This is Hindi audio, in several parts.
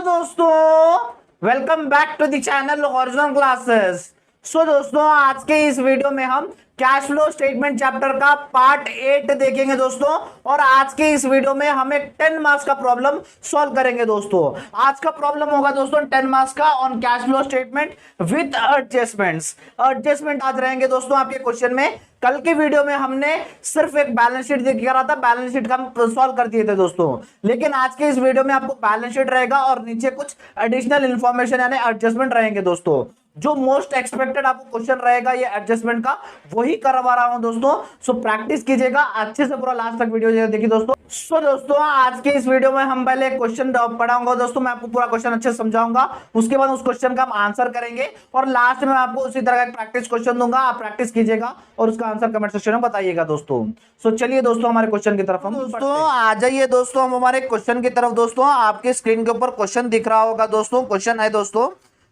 दोस्तों, welcome back to the channel horizon classes. दोस्तों, आज के इस वीडियो में हम कैश फ्लो स्टेटमेंट चैप्टर का पार्ट 8 देखेंगे दोस्तों। और आज के इस वीडियो में हम एक 10 मार्क्स का प्रॉब्लम सॉल्व करेंगे दोस्तों। आज का प्रॉब्लम होगा दोस्तों 10 मार्क्स का on cash flow statement with adjustments. Adjustment आज रहेंगे दोस्तों आपके क्वेश्चन में। कल के वीडियो में हमने सिर्फ एक बैलेंस शीट दिखा रहा था, बैलेंस शीट का हम सॉल्व कर दिए थे दोस्तों। लेकिन आज के इस वीडियो में आपको बैलेंस शीट रहेगा और नीचे कुछ एडिशनल इंफॉर्मेशन यानी एडजस्टमेंट रहेंगे दोस्तों। जो मोस्ट एक्सपेक्टेड आपको क्वेश्चन रहेगा ये एडजस्टमेंट का, वही करवा रहा हूं दोस्तों। सो प्रैक्टिस कीजिएगा अच्छे से, पूरा लास्ट तक वीडियो देखिए दोस्तों। दोस्तों, आज के इस वीडियो में हम पहले क्वेश्चन पढ़ाऊंगा दोस्तों। मैं आपको पूरा क्वेश्चन अच्छे से समझाऊंगा, उसके बाद उस क्वेश्चन का हम आंसर करेंगे और लास्ट में आपको उसी तरह का प्रैक्टिस क्वेश्चन दूंगा। आप प्रैक्टिस कीजिएगा और उसका आंसर कमेंट सेक्शन में बताइएगा दोस्तों। चलिए दोस्तों, हमारे क्वेश्चन की तरफ हम दोस्तों आ जाइए दोस्तों। हम हमारे क्वेश्चन की तरफ दोस्तों, आपके स्क्रीन के ऊपर क्वेश्चन दिख रहा होगा दोस्तों। क्वेश्चन है दोस्तों,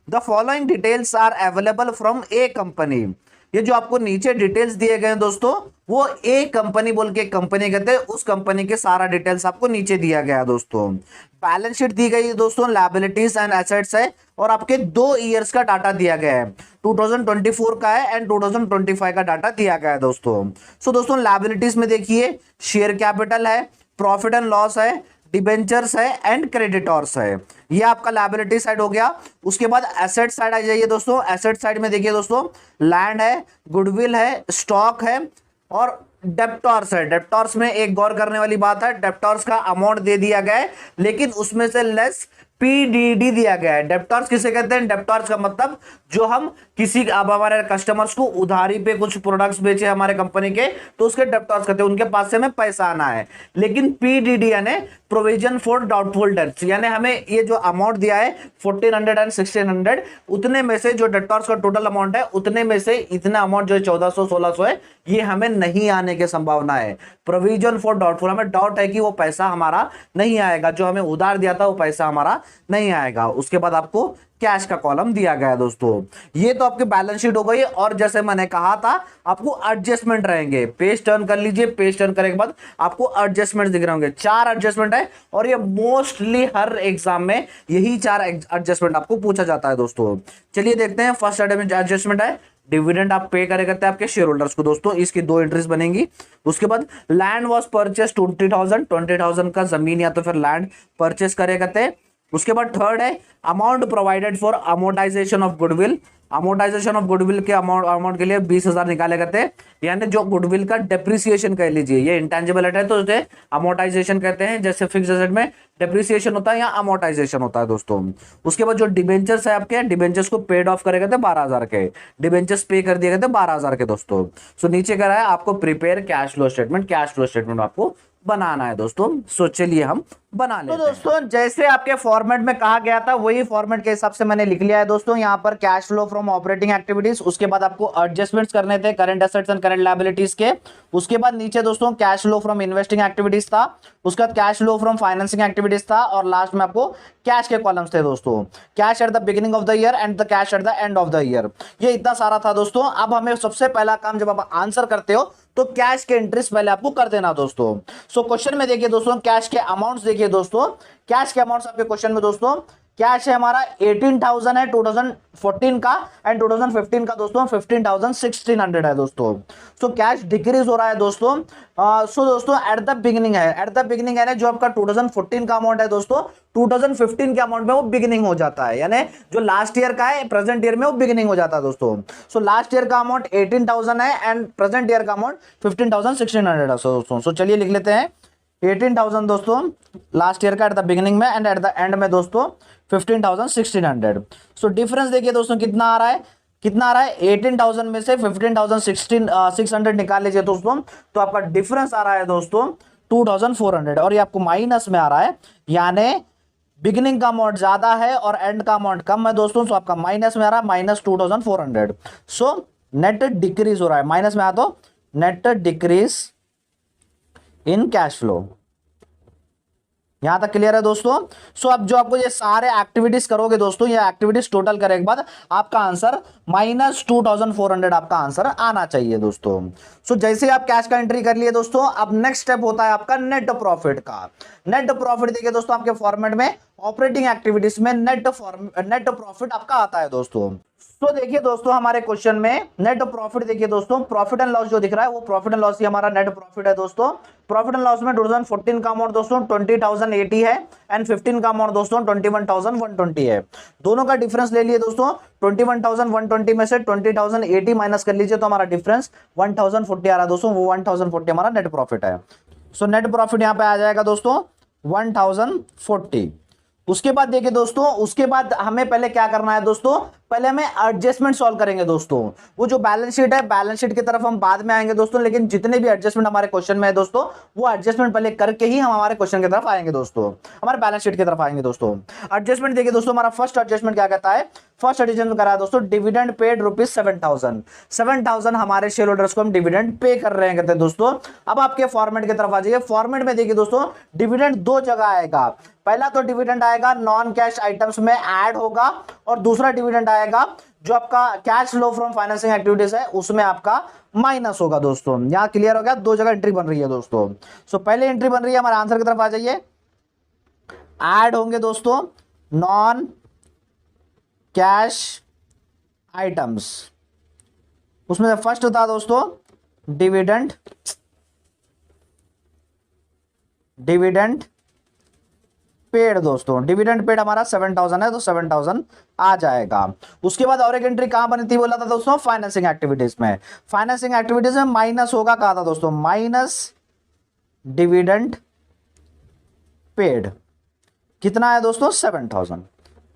the following details are available from a company. ये जो आपको नीचे डिटेल्स दिए गए हैं दोस्तों, वो ए कंपनी बोल के कंपनी कहते हैं, उस कंपनी के सारा डिटेल्स आपको नीचे दिया गया है दोस्तों। बैलेंस शीट दी गई है दोस्तों, लायबिलिटीज एंड एसेट्स है और आपके 2 ईयर्स का डाटा दिया गया है। 2024 का है एंड 2025 का डाटा दिया गया है दोस्तों। दोस्तों, लायबिलिटीज में देखिए शेयर कैपिटल है, प्रॉफिट एंड लॉस है, डिबेंचर्स है एंड क्रेडिटर्स है। ये आपका लायबिलिटी साइड हो गया। उसके बाद एसेट साइड आ जाइए दोस्तों। एसेट साइड में देखिए दोस्तों, लैंड है, गुडविल है, स्टॉक है और डेप्टर्स है। डेप्टर्स में एक गौर करने वाली बात है, डेप्टर्स का अमाउंट दे दिया गया है लेकिन उसमें से लेस पीडीडी दिया गया है। डेप्टर्स किसे कहते हैं? डेप्टर्स का मतलब जो हम किसी अब हमारे कस्टमर्स को उधारी पे कुछ प्रोडक्ट्स बेचे हमारे कंपनी के, तो उसके डेप्टर्स कहते हैं, उनके पास से हमें पैसा आना है। लेकिन पीडीडी यानी प्रोविजन फॉर डाउटफुल डेट्स, यानी हमें ये जो अमाउंट दिया है 1400 एंड 1600, उतने में से जो डेप्टर्स का टोटल अमाउंट है उतने में से इतना अमाउंट जो 1400 1600 है, ये हमें नहीं आने की संभावना है। प्रोविजन फॉर डाउटफुल, हमें डाउट है कि वो पैसा हमारा नहीं आएगा, जो हमें उधार दिया था वो पैसा हमारा नहीं आएगा। उसके बाद आपको कैश का कॉलम दिया गया है दोस्तों। ये तो आपकी बैलेंस शीट हो गई। और जैसे मैंने कहा था आपको एडजस्टमेंट रहेंगे। पेज टर्न कर लीजिए, पेज टर्न करने के बाद आपको एडजस्टमेंट दिख रहे होंगे। 4 एडजस्टमेंट है और ये मोस्टली हर एग्जाम में यही 4 एडजस्टमेंट आपको पूछा जाता है दोस्तों। चलिए देखते हैं। फर्स्ट एडजस्टमेंट है डिविडेंड आप पे करे करते हैं आपके शेयर होल्डर्स को दोस्तों, इसकी 2 एंट्रीज बनेंगी। उसके बाद लैंड वॉज परचेस 20,000 का जमीन या तो फिर लैंड परचेस करे करते हैं। उसके बाद थर्ड है amount provided for amortisation of goodwill. Amortisation of goodwill के अमाउंट के लिए 20,000 निकाले करते हैं, यानी जो गुडविल का डेप्रिसिएशन कह लीजिए। ये इंटेंजिबल है तो उसे अमोर्टाइजेशन कहते हैं। जैसे फिक्स एसेट में डेप्रिसिएशन होता है या अमोर्टाइजेशन होता है दोस्तों। उसके बाद जो डिबेंचर्स है आपके, डिबेंचर्स को पेड ऑफ करे करते 12,000 के, डिबेंचर्स पे कर दिए गए थे 12,000 के दोस्तों। नीचे कह रहा है आपको prepare cash flow statement. Cash flow statement आपको बनाना है दोस्तों। चलिए हम बना लेते हैं। तो दोस्तों, जैसे आपके फॉर्मेट में कहा गया था वही फॉर्मेट के हिसाब से मैंने लिख लिया है दोस्तों। यहाँ पर cash flow from operating activities, उसके बाद आपको एडजस्टमेंट्स करने थे current assets and current liabilities के। उसके बाद नीचे दोस्तों cash flow from investing activities था, उसके बाद cash flow from financing activities था और लास्ट में आपको कैश के कॉलम्स थे दोस्तों। Cash at the beginning of the year and the cash at the end of the year. ये इतना सारा था दोस्तों। अब हमें सबसे पहला काम, जब आप आंसर करते हो तो कैश के एंट्रीज पहले आपको कर देना दोस्तों। क्वेश्चन में देखिए दोस्तों, कैश के अमाउंट्स देखिए दोस्तों। कैश के अमाउंट्स आपके क्वेश्चन में दोस्तों, कैश है हमारा 18,000 है 2014 का एंड 2015 का दोस्तों 15,1600 है दोस्तों। कैश डिक्रीज हो रहा है दोस्तों। दोस्तों एट द बिगिनिंग है, एट द बिगिनिंग है ना, जो आपका 2014 का अमाउंट है दोस्तों 2015 के अमाउंट में वो बिगिनिंग हो जाता है, यानी जो लास्ट ईयर का है प्रेजेंट ईयर में वो बिगिनिंग हो जाता है दोस्तों। लास्ट ईयर का अमाउंट 18,000 है एंड प्रेजेंट ईयर का अमाउंट 15,1600 है दोस्तों। चलिए लिख लेते हैं 18,000 दोस्तों लास्ट ईयर का एट द बिगिनिंग में एंड एट द एंड में दोस्तों 15,1600। डिफरेंस देखिए दोस्तों कितना आ रहा है, कितना आ रहा है 18,000 में से 15,600 निकाल लीजिए दोस्तों, तो आपका डिफरेंस आ रहा है दोस्तों 2,400 और ये आपको माइनस में आ रहा है, यानी बिगिनिंग का अमाउंट ज्यादा है और एंड का अमाउंट कम है दोस्तों। आपका माइनस में आ रहा है -2,400। नेट डिक्रीज हो रहा है, माइनस में आ तो net decrease in cash flow. यहां तक क्लियर है दोस्तों। अब जो आपको ये सारे एक्टिविटीज करोगे दोस्तों, ये एक्टिविटीज टोटल करने के बाद आपका आंसर -2,400 आपका आंसर आना चाहिए दोस्तों। सो जैसे ही आप कैश का एंट्री कर लिए दोस्तों, अब नेक्स्ट स्टेप होता है आपका नेट प्रॉफिट का। नेट प्रॉफिट देखिए दोस्तों, आपके फॉर्मेट में ऑपरेटिंग एक्टिविटीज में नेट प्रॉफिट आपका आता है दोस्तों। तो देखिए दोस्तों, हमारे क्वेश्चन में नेट प्रॉफिट देखिए दोस्तों, प्रॉफिट एंड लॉस जो दिख रहा है वो प्रॉफिट एंड लॉस ही हमारा नेट प्रॉफिट है दोस्तों। प्रॉफिट एंड लॉस में 2014 का अमाउंट दोस्तों 20,080 है एंड 15 का अमाउंट दोस्तों 21,120 है। दोनों का डिफरेंस ले लिए दोस्तों, 21,120 में से 20,080 माइनस कर लीजिए तो हमारा डिफरेंस 1,040 आ रहा है दोस्तों, वो 1,040 हमारा नेट प्रॉफिट है। सो नेट प्रॉफिट यहां पे आ जाएगा दोस्तों 1,040। उसके बाद देखिए दोस्तों, उसके बाद हमें पहले क्या करना है दोस्तों, पहले हमें एडजस्टमेंट सॉल्व करेंगे दोस्तों। वो जो बैलेंस शीट है, बैलेंस शीट की तरफ हम बाद में आएंगे दोस्तों, लेकिन जितने भी एडजस्टमेंट हमारे क्वेश्चन में है दोस्तों, वो एडजस्टमेंट पहले करके ही हम हमारे क्वेश्चन की तरफ आएंगे दोस्तों, हमारे बैलेंस शीट की तरफ आएंगे दोस्तों। एडजस्टमेंट देखिए दोस्तों, हमारा फर्स्ट एडजस्टमेंट क्या कहता है, फर्स्ट एडजस्टमेंट करा है दोस्तों, डिविडेंड पेड ₹7,000। 7,000 हमारे शेयर होल्डर्स को हम डिविडेंड पे कर रहे हैं कहते हैं दोस्तों। अब आपके फॉर्मेट की तरफ आ जाइए। फॉर्मेट में देखिए दोस्तों, डिविडेंड दो जगह आएगा। पहला तो डिविडेंड आएगा नॉन कैश आइटम्स में ऐड होगा, और दूसरा डिविडेंड आएगा जो आपका cash flow from financing activities है उसमें आपका माइनस होगा दोस्तों। यहां क्लियर हो गया, दो जगह एंट्री बन रही है दोस्तों। सो पहले एंट्री बन रही है, हमारे आंसर की तरफ आ जाइए। ऐड होंगे दोस्तों नॉन कैश आइटम्स, उसमें से फर्स्ट था दोस्तों डिविडेंड पेड दोस्तों। डिविडेंड पेड हमारा 7,000 है तो 7,000 आ जाएगा। उसके बाद और एक एंट्री कहां बनी थी बोला था दोस्तों, फाइनेंसिंग एक्टिविटीज में। फाइनेंसिंग एक्टिविटीज में माइनस होगा, कहा था दोस्तों माइनस डिविडेंड पेड। कितना है दोस्तों 7,000।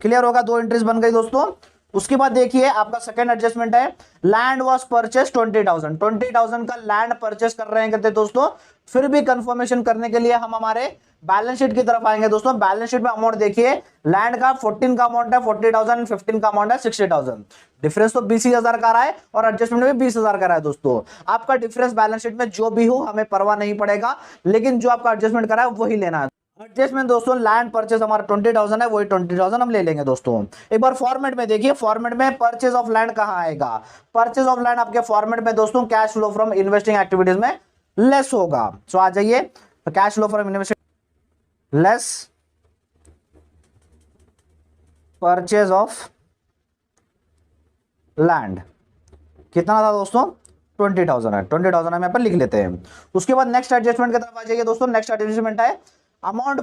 क्लियर होगा, दो एंट्रीज बन गई दोस्तों। उसके बाद देखिए आपका सेकंड एडजस्टमेंट है, लैंड वॉज परचेस 20,000। 20,000 का लैंड परचेस कर रहे हैं कहते दोस्तों। फिर भी कंफर्मेशन करने के लिए हम हमारे बैलेंस शीट की तरफ आएंगे दोस्तों। बैलेंस शीट में अमाउंट देखिए, लैंड का 14 का अमाउंट है 40,000, 15 का अमाउंट है 60,000। डिफरेंस तो 20,000 का रहा है और एडजस्टमेंट में 20,000 का रहा है दोस्तों। आपका डिफरेंस बैलेंस शीट में जो भी हो हमें परवाह नहीं पड़ेगा, लेकिन जो आपका एडजस्टमेंट करा है वही लेना है। एडजस्टमेंट दोस्तों, लैंड परचेस हमारा 20,000 है, वही 20,000 हम ले लेंगे दोस्तों। एक बार फॉर्मेट में देखिए, फॉर्मेट में परचेस ऑफ लैंड कहां आएगा, परचेस ऑफ लैंड आपके फॉर्मेट में दोस्तों cash flow from investing activities में लेस होगा। सो आ जाइए, cash flow from investing less purchase of land कितना था दोस्तों 20,000 है। 20,000 हम यहाँ पर लिख लेते हैं। उसके बाद नेक्स्ट एडजस्टमेंट की तरफ आ जाइए दोस्तों। नेक्स्ट एडजस्टमेंट है amount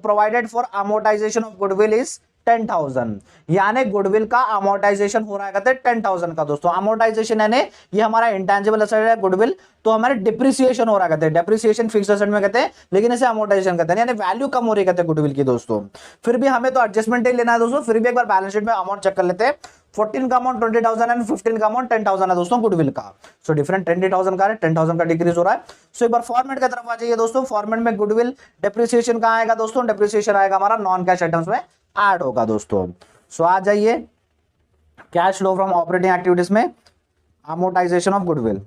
provided for amortisation of goodwill is 10,000। यानी गुडविल का अमोर्टाइजेशन हो रहा है कहते हैं 10,000 का दोस्तों। अमोर्टाइजेशन यानी ये हमारा इंटेंजिबल एसेट है गुडविल, तो हमारे डिप्रिसिएशन हो रहा है कहते हैं। डिप्रिसिएशन फिक्स्ड एसेट में कहते हैं, लेकिन इसे अमोर्टाइजेशन कहते हैं, यानी वैल्यू कम हो रही कहते हैं गुडविल की दोस्तों। फिर भी हमें तो एडजस्टमेंट ही लेना है दोस्तों। फिर भी एक बार बैलेंस शीट में अमाउंट चेक कर लेते हैं। 14 का अमाउंट 20,000 एंड 15 का अमाउंट 10,000 है दोस्तों गुडविल का। सो डिफरेंट 20,000 का है, 10,000 का डिक्रीज हो रहा है। सो एक बार फॉर्मेट की तरफ आ जाइए दोस्तों। फॉर्मेट में गुडविल डिप्रिसिएशन कहां आएगा दोस्तों, डिप्रिसिएशन आएगा हमारा नॉन कैश आइटम्स में ऐड होगा दोस्तों। सो आ जाइए, cash flow from operating activities में अमोर्टाइजेशन ऑफ गुडविल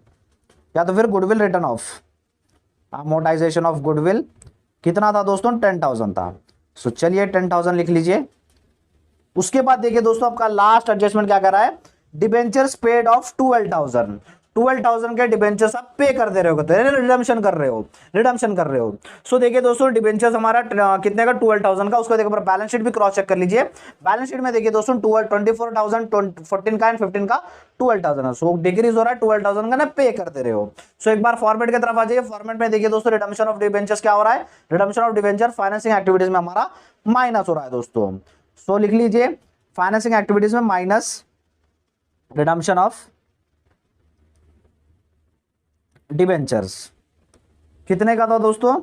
या तो फिर goodwill return of. Amortisation of goodwill कितना था दोस्तों 10,000 था। सो चलिए 10,000 लिख लीजिए। उसके बाद देखिए दोस्तों, आपका लास्ट एडजस्टमेंट क्या कर रहा है, डिबेंचर्स पेड ऑफ 12,000। 12,000 के डिबेंचर्स आप पे कर दे रहे हो, रिडम्पशन कर रहे हो। सो देखिए दोस्तों, डिबेंचर्स हमारा कितने का 12,000 का। उसको देखिए बैलेंस शीट भी क्रॉस चेक कर लीजिए। बैलेंस शीट में देखिए दोस्तों 24,000, 14 का एंड 15 का 12,000 है। सो डिक्रीज हो रहा है 12,000 का ना, पे कर दे रहे हो। सो एक बार फॉर्मेट की तरफ आ जाइए। फॉर्मेट में देखिए दोस्तों, रिडम्पशन ऑफ डिबेंचर्स क्या हो रहा है, redemption of debenture financing activities में हमारा माइनस हो रहा है दोस्तों। सो लिख लीजिए, फाइनेंसिंग एक्टिविटीज में माइनस रिडम्पशन ऑफ डिबेंचर्स कितने का था दोस्तों,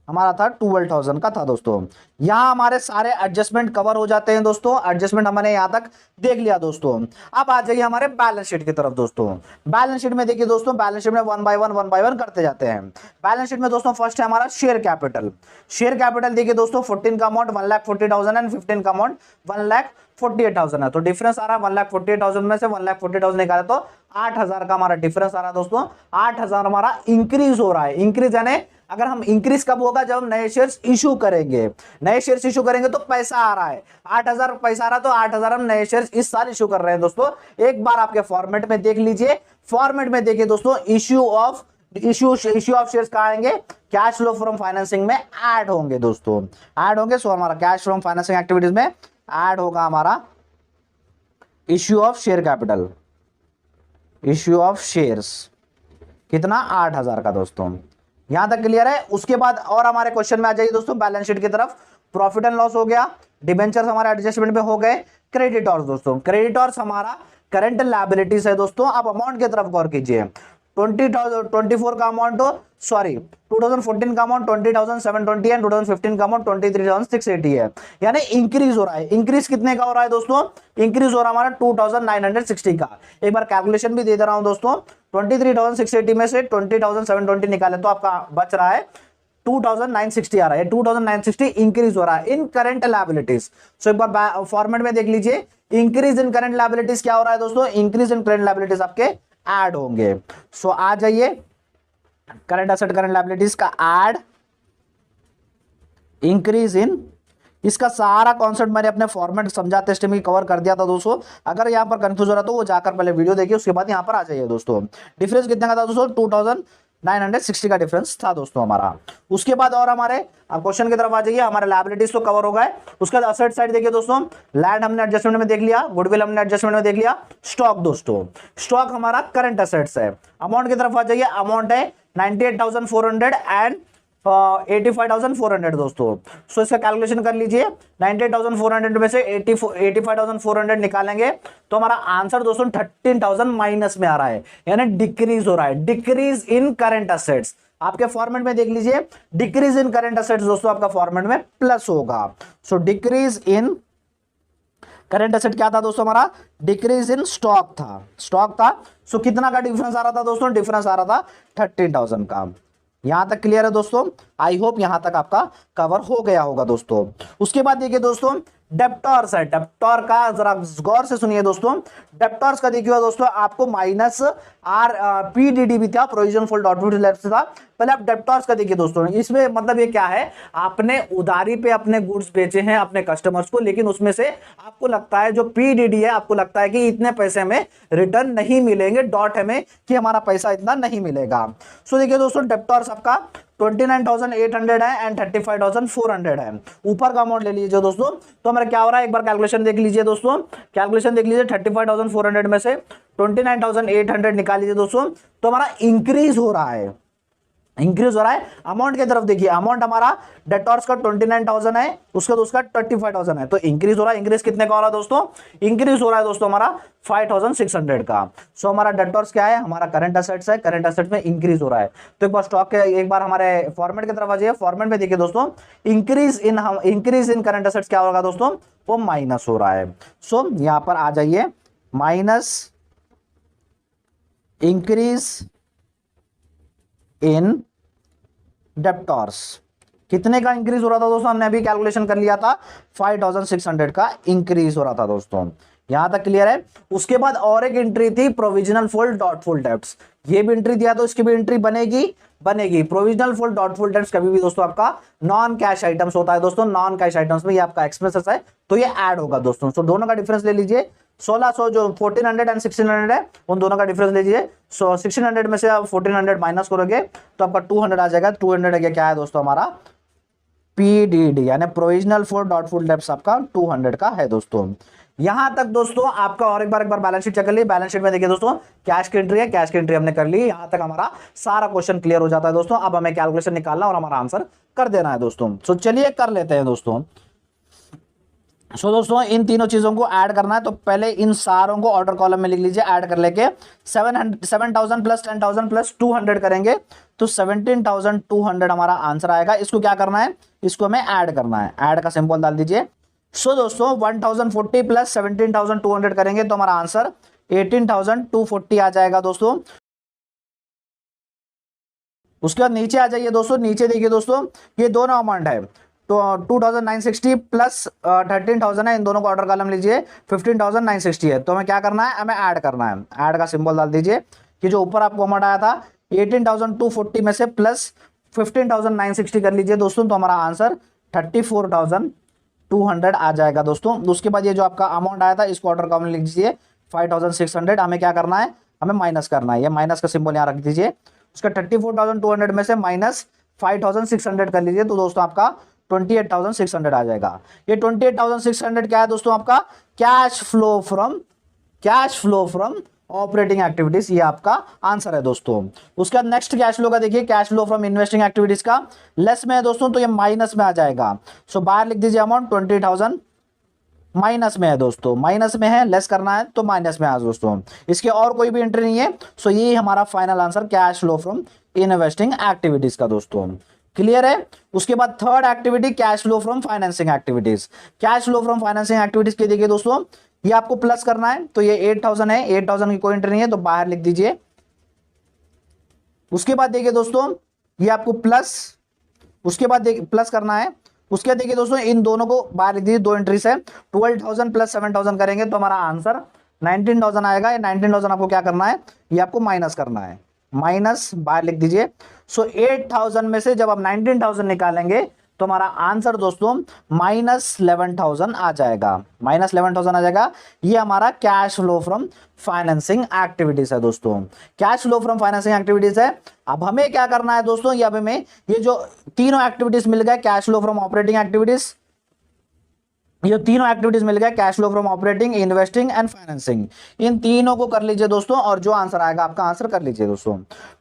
हमारा था 12,000 का था दोस्तों। यहां हमारे सारे एडजस्टमेंट कवर हो जाते हैं दोस्तों। एडजस्टमेंट हमने यहां तक देख लिया दोस्तों। अब आ जाइए हमारे बैलेंस शीट की तरफ दोस्तों। बैलेंस शीट में देखिए दोस्तों, बैलेंस शीट में वन बाय वन करते जाते हैं। बैलेंस शीट में दोस्तों फर्स्ट है हमारा शेयर कैपिटल। शेयर कैपिटल देखिए दोस्तों, 14 का अमाउंट 1,40,000 एंड 15 का अमाउंट 1,48,000 है। तो डिफरेंस आ रहा है 1,48,000 में से 1,40,000 निकाले तो 8,000 का हमारा डिफरेंस आ रहा है दोस्तों। 8,000 हमारा इंक्रीज हो रहा है। इंक्रीज यानी अगर हम इंक्रीज कब होगा, जब हम नए शेयर्स इशू करेंगे। नए शेयर्स इशू करेंगे तो पैसा आ रहा है, 8,000 पैसा आ रहा है, तो 8,000 हम नए शेयर्स इस साल इशू कर रहे हैं दोस्तों। एक बार आपके फॉर्मेट में देख लीजिए, फॉर्मेट में देखिए दोस्तों, इश्यू ऑफ शेयर्स कहाँ आएंगे, कैश फ्लो फ्रॉम फाइनेंसिंग में ऐड होंगे दोस्तों, ऐड होंगे। सो हमारा कैश फ्रॉम फाइनेंसिंग एक्टिविटीज में ऐड होगा हमारा issue of share capital, issue of shares, कितना 8,000 का दोस्तों। यहां तक क्लियर है। उसके बाद और हमारे क्वेश्चन में आ जाइए दोस्तों बैलेंस शीट की तरफ। प्रॉफिट एंड लॉस हो गया, डिबेंचर्स हमारे एडजस्टमेंट में हो गए, क्रेडिटर्स दोस्तों, क्रेडिटर्स हमारा करंट लायबिलिटीज है दोस्तों। आप अमाउंट की तरफ गौर कीजिए, 24 का अमाउंट, सॉरी 2014 का अमाउंट 20,720 है, 2015 का अमाउंट 23,680 है, यानी इंक्रीज हो रहा है। इंक्रीज कितने का हो रहा है दोस्तों, इंक्रीज हो रहा है हमारा 2,960 का। एक बार कैलकुलेशन भी दे दे रहा हूं दोस्तों, 23,680 में से 20,720 निकाले तो आपका बच रहा है 2,960 आ रहा है, 2,960 इंक्रीज हो रहा है इन करंट लायबिलिटीज। सो एक बार फॉर्मेट में देख लीजिए, इंक्रीज इन करंट लायबिलिटीज क्या हो रहा है दोस्तों, इंक्रीज इन करंट लायबिलिटीज आपके ऐड होंगे। सो आ जाइए करंट एसेट करंट लायबिलिटीज का ऐड, इंक्रीज इन, इसका सारा कॉन्सेप्ट मैंने अपने फॉर्मेट समझाते स्टेप में कवर कर दिया था दोस्तों। अगर यहां पर कंफ्यूज हो रहा तो वो जाकर पहले वीडियो देखिए, उसके बाद यहां पर आ जाइए दोस्तों। डिफरेंस कितने का था दोस्तों, 2,960 का डिफरेंस था दोस्तों हमारा। उसके बाद और हमारे क्वेश्चन की तरफ आ जाइए, हमारे लायबिलिटीज तो कवर हो गए। उसके बाद असेट साइड देखिए दोस्तों, लैंड हमने एडजस्टमेंट में देख लिया, गुडविल हमने एडजस्टमेंट में देख लिया, स्टॉक दोस्तों, स्टॉक हमारा करंट असेट्स है। अमाउंट की तरफ आ जाइए, अमाउंट है 98,400 एंड 85,400 दोस्तों। सो इसका कैलकुलेशन कर लीजिए, 98,400 में से 85,400 निकालेंगे तो हमारा आंसर दोस्तों 13,000 माइनस में आ रहा है, यानी डिक्रीज हो रहा है, डिक्रीज इन करंट असेट्स। आपके फॉर्मेट में देख लीजिए, डिक्रीज इन करंट असेट्स दोस्तों आपका फॉर्मेट में प्लस होगा। सो डिक्रीज इन करंट एसेट क्या था दोस्तों हमारा, डिक्रीज इन स्टॉक था, स्टॉक था। सो कितना का डिफरेंस आ रहा था दोस्तों, डिफरेंस आ रहा था 13,000 का। यहां तक क्लियर है दोस्तों, आई होप यहां तक आपका कवर हो गया होगा दोस्तों। उसके बाद देखिए दोस्तों डेप्टर्स है, डेप्टर का जरा गौर से सुनिए दोस्तों। डेप्टर्स का देखिए दोस्तों, आपको माइनस पीडीडी भी था, प्रोविजन फॉर डॉक्यूमेंट लैप्स था। पहले आप डेप्टर्स का देखिए दोस्तों, इसमें मतलब ये क्या है, आपने उधारी पे अपने गुड्स बेचे हैं अपने कस्टमर्स को, लेकिन उसमें से आपको लगता है जो पीडीडी है, आपको लगता है कि इतने पैसे हमें रिटर्न नहीं मिलेंगे, डॉट हमें कि हमारा पैसा इतना नहीं मिलेगा। सो देखिए दोस्तों डेप्टर्स आपका 29,800 है एंड 35,400 है। ऊपर का अमाउंट ले लीजिए दोस्तों, तो हमारा क्या हो रहा है, एक बार कैलकुलेशन देख लीजिए दोस्तों, कैलकुलेशन देख लीजिए, 35,400 में से 29,800 निकाल लीजिए दोस्तों, तो हमारा इंक्रीज हो रहा है, इंक्रीज हो रहा है। अमाउंट की तरफ देखिए, अमाउंट हमारा डेटर्स का 29,000 है, उसका तो उसका 35,000 है, तो इंक्रीज हो रहा है। इंक्रीज कितने का हो रहा है दोस्तों, इंक्रीज हो रहा है दोस्तों हमारा 5,600 का। सो हमारा डेटर्स क्या है, हमारा करंट असेट्स है, करंट असेट्स में इंक्रीज हो रहा है। तो एक बार स्टॉक के एक बार हमारे फॉर्मेट की तरफ आ जाइए, फॉर्मेट में देखिए दोस्तों, इंक्रीज इन करंट असेट्स क्या होगा दोस्तों, वो माइनस हो रहा है। सो यहां पर आ जाइए, माइनस इंक्रीज इन डेप्टर्स, कितने का इंक्रीज हो रहा था दोस्तों, हमने अभी कैलकुलेशन कर लिया था, 5,600 का इंक्रीज हो रहा था दोस्तों। यहां तक क्लियर है। उसके बाद और एक एंट्री थी प्रोविजनल फॉर डॉटफुल डेब्ट्स, ये भी एंट्री दिया तो इसकी भी एंट्री बनेगी। प्रोविजनल फॉर डॉटफुल डेब्ट्स कभी भी दोस्तों आपका नॉन कैश आइटम्स होता है दोस्तों, नॉन कैश आइटम्स में ये आपका एक्सपेंसेस है, तो ये ऐड होगा दोस्तों। सो दोनों का डिफरेंस ले लीजिए, 1600 जो 1400 एंड 1600 है, उन दोनों का डिफरेंस लीजिए। सो 1600 में से आप 1400 माइनस करोगे तो आपका 200 आ जाएगा। 200 क्या है दोस्तों हमारा, पीडीडी यानी प्रोविजनल फॉर डॉटफुल डेब्ट्स आपका 200 का है दोस्तों। यहां तक दोस्तों आपका और एक बार बैलेंस शीट चेक कर ली। बैलेंस शीट में देखिए दोस्तों, कैश की एंट्री है, कैश की एंट्री हमने कर ली। यहां तक हमारा सारा क्वेश्चन क्लियर हो जाता है दोस्तों। अब हमें कैलकुलेशन निकालना और हमारा आंसर कर देना है दोस्तों। सो चलिए कर लेते हैं दोस्तों। सो दोस्तों इन तीनों चीजों को ऐड करना है, तो पहले इन सारों को ऑर्डर कॉलम में लिख लीजिए। ऐड कर लेके 7,000 प्लस 10,000 प्लस 200 करेंगे तो 17,200 हमारा आंसर आएगा। इसको क्या करना है, इसको हमें ऐड करना है, ऐड का सिंबल डाल दीजिए। सो दोस्तों 1,040 प्लस 17,200 करेंगे तो हमारा आंसर 18,240 आ जाएगा दोस्तों। उसके बाद नीचे आ जाइए दोस्तों, नीचे देखिए दोस्तों, ये दोनों अमाउंट है, तो 2,960 प्लस 13,000 है, इन दोनों को ऑर्डर कॉलम लीजिए, 15,960 है। तो हमें क्या करना है, हमें ऐड करना है। ऐड का सिंबल डाल दीजिए कि जो ऊपर आपको अमाउंट आया था 18,240 में से प्लस 15,960 कर लीजिए दोस्तों, तो हमारा आंसर 34,200 आ जाएगा दोस्तों। उसके बाद ये जो आपका अमाउंट आया था इसको ऑर्डर कॉलम लिख दीजिए 5,600। हमें क्या करना है, हमें माइनस करना है, ये माइनस का सिंबल यहाँ रख दीजिए। उसका 34,200 में से माइनस 5,600 कर लीजिए, तो दोस्तों आपका 28,600 आ जाएगा। ये 28,600 क्या है दोस्तों, आपका cash flow from operating activities, ये आपका आंसर है दोस्तों। उसके बाद नेक्स्ट कैश फ्लो का देखिए, cash flow from investing activities का लेस में है दोस्तों, तो ये माइनस में आ जाएगा। सो बाहर लिख दीजिए अमाउंट 20,000 माइनस में है दोस्तों, माइनस में है, लेस करना है तो माइनस में आ दोस्तों। इसके और कोई भी एंट्री नहीं है। सो ये हमारा final answer cash flow from investing activities का दोस्तों। क्लियर है। उसके बाद third activity cash flow from financing activities. Cash flow from financing activities के देखिए दोस्तों, ये आपको प्लस करना है, तो ये 8,000 है, 8,000 की कोई एंट्री नहीं है तो बाहर लिख दीजिए। उसके बाद देखिए दोस्तों, ये आपको प्लस, उसके बाद देखिए प्लस करना है। उसके बाद देखिए दोस्तों, इन दोनों को बाहर लिख दीजिए, दो एंट्री से 12,000 प्लस 7,000 करेंगे तो हमारा आंसर 19,000 आएगा। ये 19,000 आपको क्या करना है, ये आपको माइनस करना है, माइनस बाहर लिख दीजिए। सो 8,000 में से जब आप 19,000 निकालेंगे तो हमारा आंसर दोस्तों -11,000 आ जाएगा, -11,000 आ जाएगा। ये हमारा cash flow from financing activities है दोस्तों, cash flow from financing activities है। अब हमें क्या करना है दोस्तों, ये अब हमें ये जो तीनों एक्टिविटीज मिल गए, cash flow from operating activities, ये तीनों एक्टिविटीज मिल गया, cash flow from operating, investing and financing, इन तीनों को कर लीजिए दोस्तों, और जो आंसर आएगा आपका आंसर कर लीजिए दोस्तों।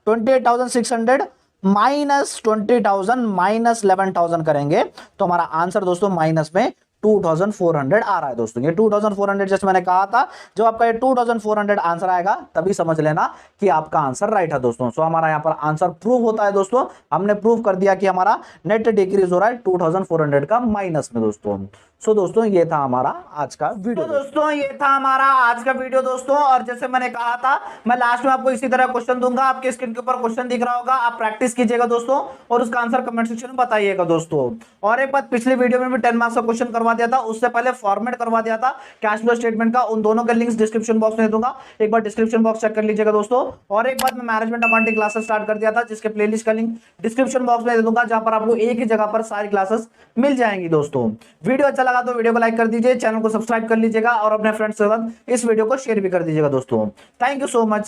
28,600 माइनस 20,000 माइनस 11,000 करेंगे तो हमारा आंसर दोस्तों माइनस में 2,400 आ रहा है दोस्तों। ये 2,400 जैसे मैंने कहा था, जब आपका ये 2,400 आंसर आएगा तभी समझ लेना कि आपका आंसर राइट है दोस्तों। सो हमारा यहाँ पर आंसर प्रूव होता है दोस्तों, हमने प्रूव कर दिया कि हमारा नेट डिक्रीज हो रहा है 2,400 का माइनस में दोस्तों। सो दोस्तों ये था हमारा आज का वीडियो। तो दोस्तों ये था हमारा आज का वीडियो दोस्तों, और जैसे मैंने कहा था मैं लास्ट में आपको इसी तरह क्वेश्चन दूंगा, आपके स्क्रीन के ऊपर क्वेश्चन दिख रहा होगा, आप प्रैक्टिस कीजिएगा दोस्तों और उसका आंसर कमेंट सेक्शन में बताइएगा दोस्तों। और एक बात, पिछली वीडियो में भी 10 मार्क्स का क्वेश्चन करवा दिया था, उससे पहले फॉर्मेट करवा दिया था कैश फ्लो स्टेटमेंट का, उन दोनों के लिंक्स डिस्क्रिप्शन बॉक्स में दे दूंगा, एक बार डिस्क्रिप्शन बॉक्स चेक कर लीजिएगा दोस्तों। और एक बात, मैं मैनेजमेंट अकाउंटिंग क्लासेस स्टार्ट कर दिया था, जिसके प्लेलिस्ट का लिंक डिस्क्रिप्शन बॉक्स में दे दूंगा, जहां पर आपको एक ही जगह पर सारी क्लासेस मिल जाएंगी दोस्तों। वीडियो अच्छा लगा तो वीडियो को लाइक कर दीजिए, चैनल को सब्सक्राइब कर लीजिएगा और अपने फ्रेंड्स के साथ इस वीडियो को शेयर भी कर दीजिएगा दोस्तों। Thank you so much.